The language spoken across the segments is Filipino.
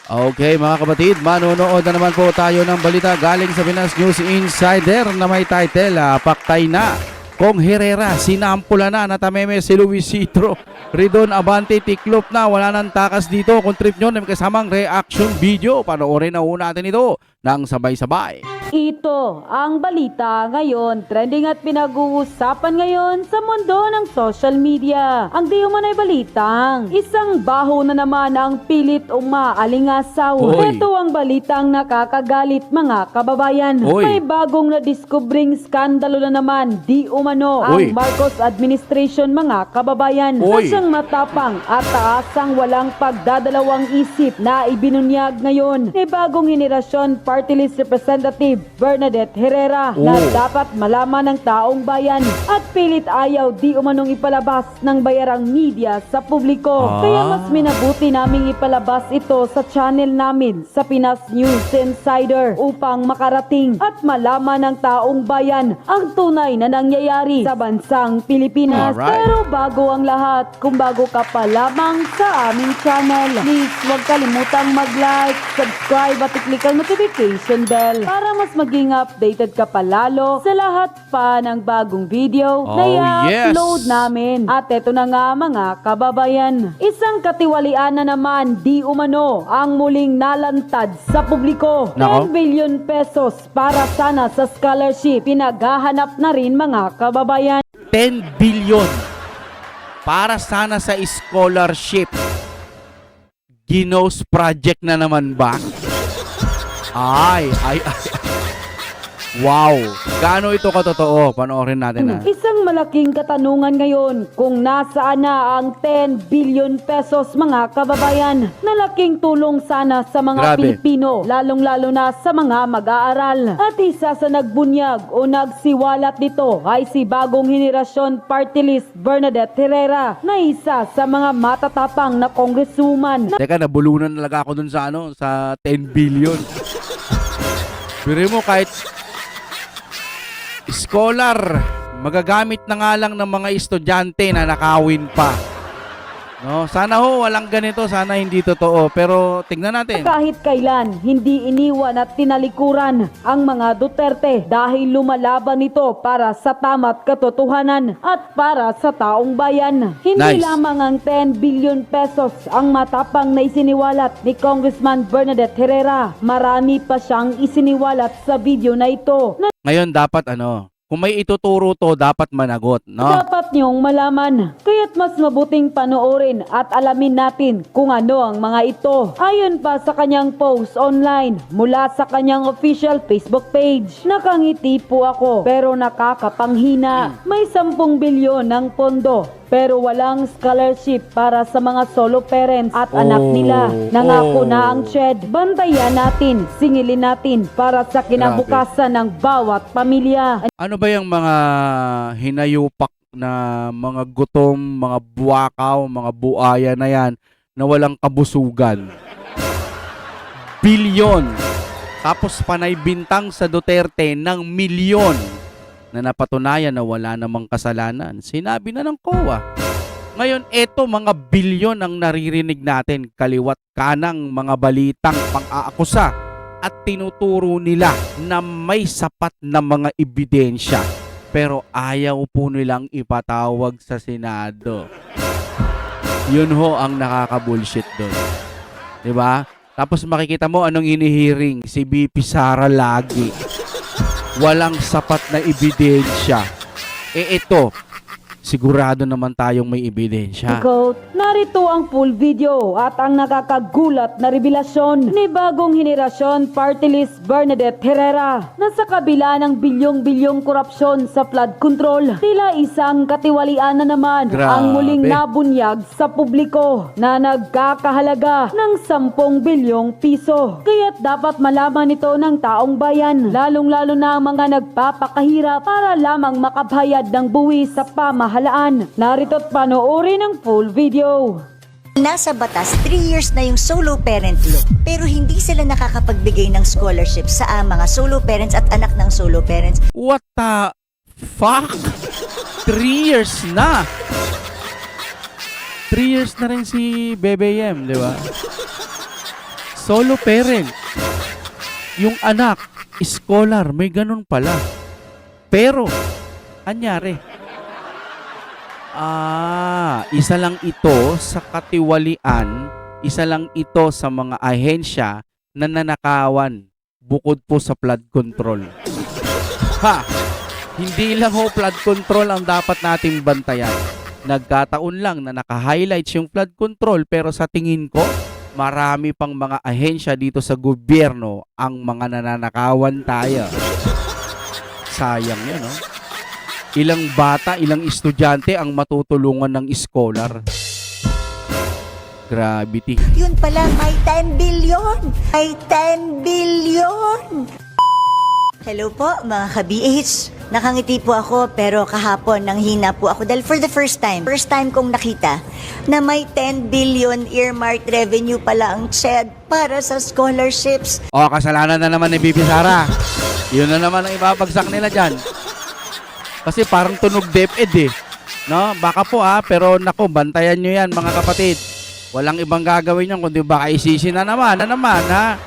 Okay mga kapatid, manonood na naman po tayo ng balita galing sa Pinas News Insider na may title, Paktay na. Kong Herrera, sinampula na natameme si Luisito. Ridon Abante, tiklop na, wala nang takas dito. Kung trip nyo na may kasamang reaction video, panoorin na una natin ito ng sabay-sabay. Ito ang balita ngayon, trending at pinag-uusapan ngayon sa mundo ng social media. Ang di umano'y balitang isang baho na naman ang pilit umaalingasaw. Oy. Ito ang balitang nakakagalit mga kababayan. Oy. May bagong na-discovering skandalo na naman di umano Oy. ang Marcos administration mga kababayan. Na Oy. siyang matapang at taasang walang pagdadalawang isip na ibinunyag ngayon ni bagong henerasyon party list representative Bernadette Herrera na dapat malaman ng taong bayan at pilit ayaw di umanong ipalabas ng bayarang media sa publiko. Kaya mas minabuti naming ipalabas ito sa channel namin sa Pinas News Insider upang makarating at malaman ng taong bayan ang tunay na nangyayari sa bansang Pilipinas. Alright. Pero bago ang lahat, kung bago ka pa lamang sa aming channel, please huwag kalimutang mag-like, subscribe at i-click ang notification bell para mas maging updated ka palalo sa lahat pa ng bagong video na i-upload namin. At eto na nga mga kababayan, isang katiwalian na naman di umano ang muling nalantad sa publiko. Nako. 10 billion pesos para sana sa scholarship, pinaghahanap na rin mga kababayan. 10 billion para sana sa scholarship. Ginos project na naman ba? Ay. Wow! Gaano ito katotoo? Panoorin natin Isang malaking katanungan ngayon kung nasaan na ang 10 billion pesos mga kababayan. Nalaking tulong sana sa mga Grabe. Pilipino, lalong-lalo na sa mga mag-aaral. At isa sa nagbunyag o nagsiwalat nito ay si bagong henerasyon party list Bernadette Herrera na isa sa mga matatapang na congresswoman. Teka, nabulunan talaga ako dun sa sa 10 billion. Pero mo kahit scholar, magagamit na nga lang ng mga estudyante na nakawin pa. No, sana walang ganito, sana hindi totoo. Pero tingnan natin. Kahit kailan, hindi iniwan at tinalikuran ang mga Duterte dahil lumalaban ito para sa tama't katotohanan at para sa taong bayan. Hindi Nice. lamang ang 10 billion pesos ang matapang na isiniwalat ni Congressman Bernadette Herrera. Marami pa siyang isiniwalat sa video na ito na Ngayon dapat kung may ituturo to, dapat managot, no? dapat niyong malaman. Kaya't mas mabuting panoorin at alamin natin kung ano ang mga ito. Ayon pa sa kanyang post online mula sa kanyang official Facebook page. Nakangiti po ako pero nakakapanghina. May 10 bilyon ng pondo pero walang scholarship para sa mga solo parents at anak nila. Nangako na ang CHED. Bantayan natin, singilin natin para sa kinabukasan ng bawat pamilya. Ano ba yung mga hinayupak na mga gutom, mga buwakaw, mga buaya na yan na walang kabusugan? Bilyon. Tapos panay bintang sa Duterte ng milyon na napatunayan na wala namang kasalanan. Sinabi na ng COA. Ngayon, eto mga bilyon ang naririnig natin, kaliwat kanang mga balitang pang-aakusa at tinuturo nila na may sapat na mga ebidensya. Pero ayaw po nilang ipatawag sa Senado. Yun ho ang nakaka-bullshit doon. Diba? Tapos makikita mo anong inihiring si BP Sara lagi. Walang sapat na ebidensya. Ito, sigurado naman tayong may ebidensya. Narito ang full video at ang nakakagulat na revelasyon ni bagong henerasyon party list Bernadette Herrera na sa kabila ng bilyong-bilyong korupsyon sa flood control, tila isang katiwalian na naman Grabe. ang muling nabunyag sa publiko na nagkakahalaga ng 10 bilyong piso. Kaya't dapat malaman ito ng taong bayan, lalong-lalo na ang mga nagpapakahirap para lamang makabayad ng buwis sa pamahalaan. Narito't panoorin ang full video. Nasa batas, 3 years na yung solo parent law. Pero hindi sila nakakapagbigay ng scholarship sa mga solo parents at anak ng solo parents. What the fuck? 3 years na. 3 years na rin si Bebe Yem, di ba? Solo parent. Yung anak, scholar, may ganun pala. Pero, anyari? Isa lang ito sa katiwalian, isa lang ito sa mga ahensya na nanakawan bukod po sa flood control. Ha! Hindi lang ho flood control ang dapat nating bantayan. Nagkataon lang na naka-highlights yung flood control pero sa tingin ko, marami pang mga ahensya dito sa gobyerno ang mga nananakawan tayo. Sayang yan, no? Ilang bata, ilang estudyante ang matutulungan ng scholar. Gravity. Yun pala, may 10 billion! May 10 billion! Hello po, mga ka-BH. Nakangiti po ako pero kahapon nanghina po ako dahil for the first time kong nakita na may 10 billion earmarked revenue pala ang CHED para sa scholarships. O, kasalanan na naman ni Bibi Sara. Yun na naman ang ibabagsak nila dyan. Kasi parang tunog DepEd eh. No? Baka po pero nako, bantayan nyo yan mga kapatid. Walang ibang gagawin yan kundi baka isisi na naman ha.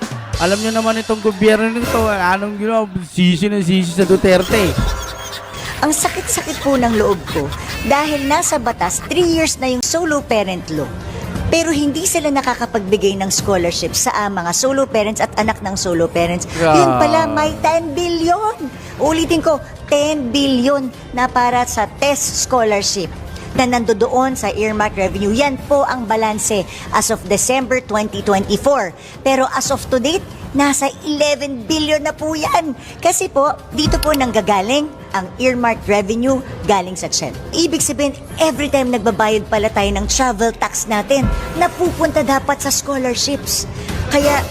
Alam nyo naman itong gobyerno nito, anong ginawa, sisi sa Duterte. Ang sakit-sakit po ng loob ko dahil nasa batas 3 years na yung solo parent law. Pero hindi sila nakakapagbigay ng scholarship sa mga solo parents at anak ng solo parents. Yun pala, may 10 billion. Ulitin ko, 10 billion na para sa TESS scholarship na nandoon sa earmark revenue. Yan po ang balanse as of December 2024. Pero as of to date, nasa 11 billion na po yan. Kasi po, dito po nanggagaling ang earmarked revenue galing sa CHED. Ibig sabihin, every time nagbabayad pala tayo ng travel tax natin, napupunta dapat sa scholarships. Kaya,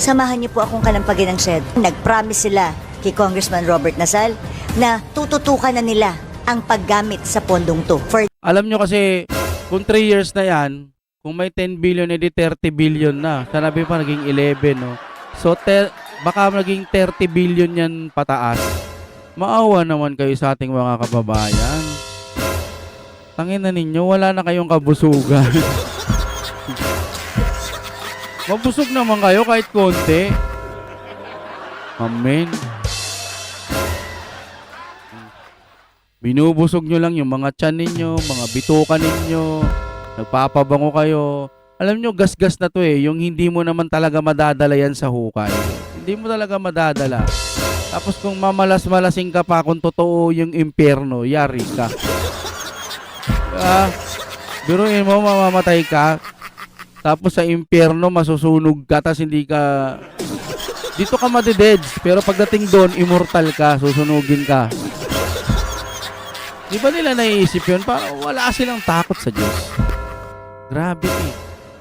samahan niyo po akong kalampagin ng CHED. Nag-promise sila kay Congressman Robert Nasal na tututukan na nila ang paggamit sa pondong to. Alam nyo kasi, kung 3 years na yan, kung may 10 billion, edi 30 billion na. Sanabi pa, naging 11, no? So, baka naging 30 billion yan pataas. Maawa naman kayo sa ating mga kababayan. Tangin na ninyo, wala na kayong kabusugan. Mabusog naman kayo kahit konti. Amen. Binubusog nyo lang yung mga tiyan ninyo, mga bituka ninyo, nagpapabango kayo. Alam nyo, gas-gas na to yung hindi mo naman talaga madadala yan sa hukay. Hindi mo talaga madadala. Tapos kung mamalas-malasing ka pa kung totoo yung impyerno, yari ka. Biruin mo, mamamatay ka. Tapos sa impyerno, masusunog ka, tapos hindi ka... Dito ka madededs, pero pagdating doon, immortal ka, susunugin ka. Di ba nila naiisip yun? Parang wala silang takot sa Diyos. Gravity.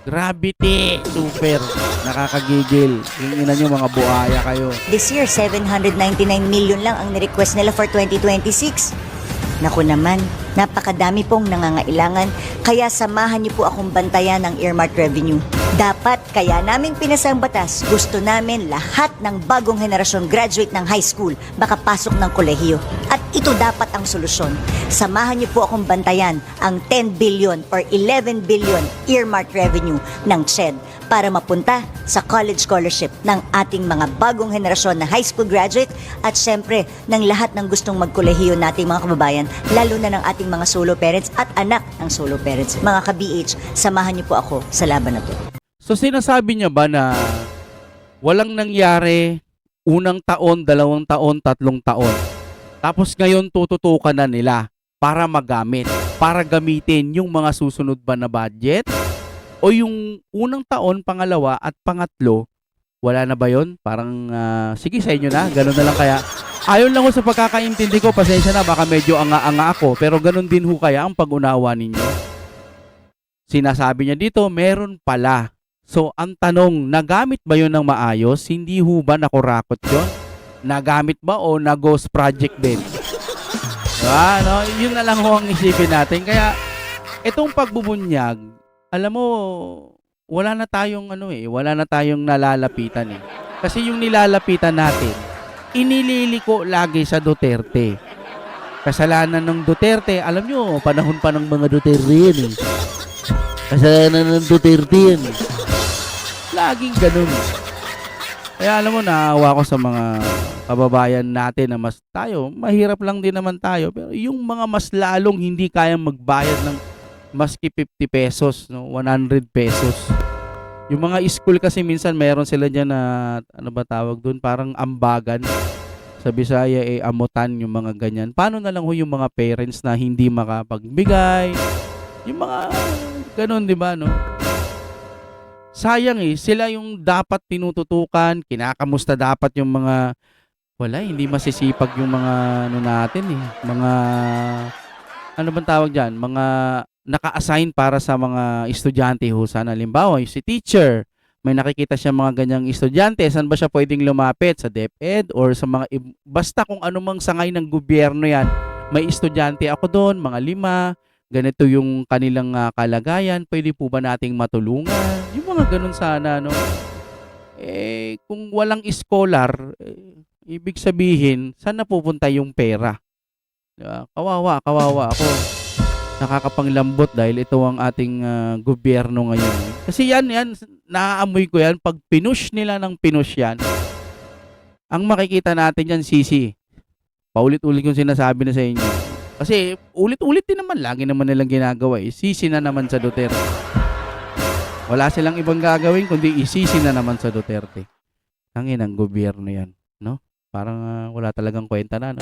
Gravity. Super. Nakakagigil. Yung ina nyo, mga buhaya kayo. This year, 799 million lang ang nirequest nila for 2026. Naku naman, napakadami pong nangangailangan, kaya samahan niyo po akong bantayan ng earmarked revenue. Dapat kaya namin pinasang batas, gusto namin lahat ng bagong henerasyon graduate ng high school makapasok ng kolehiyo. At ito dapat ang solusyon. Samahan niyo po akong bantayan ang 10 billion or 11 billion earmarked revenue ng CHED para mapunta sa college scholarship ng ating mga bagong henerasyon na high school graduate at syempre ng lahat ng gustong magkolehiyo nating mga kababayan, lalo na ng ating mga solo parents at anak ng solo parents. Mga ka-BH, samahan niyo po ako sa laban na to. So sinasabi niya ba na walang nangyari unang taon, 2 taon, 3 taon? Tapos ngayon tututukan na nila para magamit, para gamitin yung mga susunod ba na budget? O yung unang taon, pangalawa at pangatlo, wala na ba yun? Parang, sige sa inyo na, ganun na lang kaya. Ayon lang ho sa pagkakaintindi ko, pasensya na, baka medyo anga-anga ako, pero ganun din ho kaya ang pag-unawa ninyo. Sinasabi niya dito, meron pala. So, ang tanong, nagamit ba yun ng maayos? Hindi ho ba nakurakot yun? Nagamit ba o na-ghost project din? Diba? No? Yun na lang ho ang isipin natin. Kaya, itong pagbubunyag, alam mo, wala na tayong wala na tayong nalalapitan eh. Kasi yung nilalapitan natin, inililiko lagi sa Duterte. Kasalanan ng Duterte, alam nyo, panahon pa ng mga Duterte yan eh. Kasalanan ng Duterte yan eh. Laging ganun. Kaya alam mo, naawa ko sa mga kababayan natin na mas tayo, mahirap lang din naman tayo. Pero yung mga mas lalong hindi kayang magbayad ng maski 50 pesos, no, 100 pesos. Yung mga school kasi minsan meron sila dyan na, ano ba tawag dun, parang ambagan. Sa Bisaya, amutan yung mga ganyan. Paano na lang ho yung mga parents na hindi makapagbigay? Yung mga ganun, di ba, no? Sayang sila yung dapat tinututukan, kinakamusta dapat yung mga, wala, hindi masisipag yung mga, ano natin mga, ano bang tawag dyan? Mga naka-assign para sa mga estudyante ho. Sana, halimbawa, yung si teacher, may nakikita siya mga ganyang estudyante, saan ba siya pwedeng lumapit? Sa DepEd or sa mga, basta kung anumang sangay ng gobyerno yan, may estudyante ako doon, mga 5, ganito yung kanilang kalagayan, pwede po ba nating matulungan? Yung mga ganun sana, no? Kung walang scholar, ibig sabihin, saan napupunta yung pera? Diba? Kawawa ako. Nakakapanglambot dahil ito ang ating gobyerno ngayon. Kasi yan, naaamoy ko yan. Pag pinush nila ng pinush yan, ang makikita natin yan, sisi. Paulit-ulit kong sinasabi na sa inyo. Kasi ulit-ulit din naman, lagi naman nilang ginagawa. Sisi na naman sa Duterte. Wala silang ibang gagawin, kundi isisi na naman sa Duterte. Tangin ang gobyerno yan, no? Parang wala talagang kwenta na, no?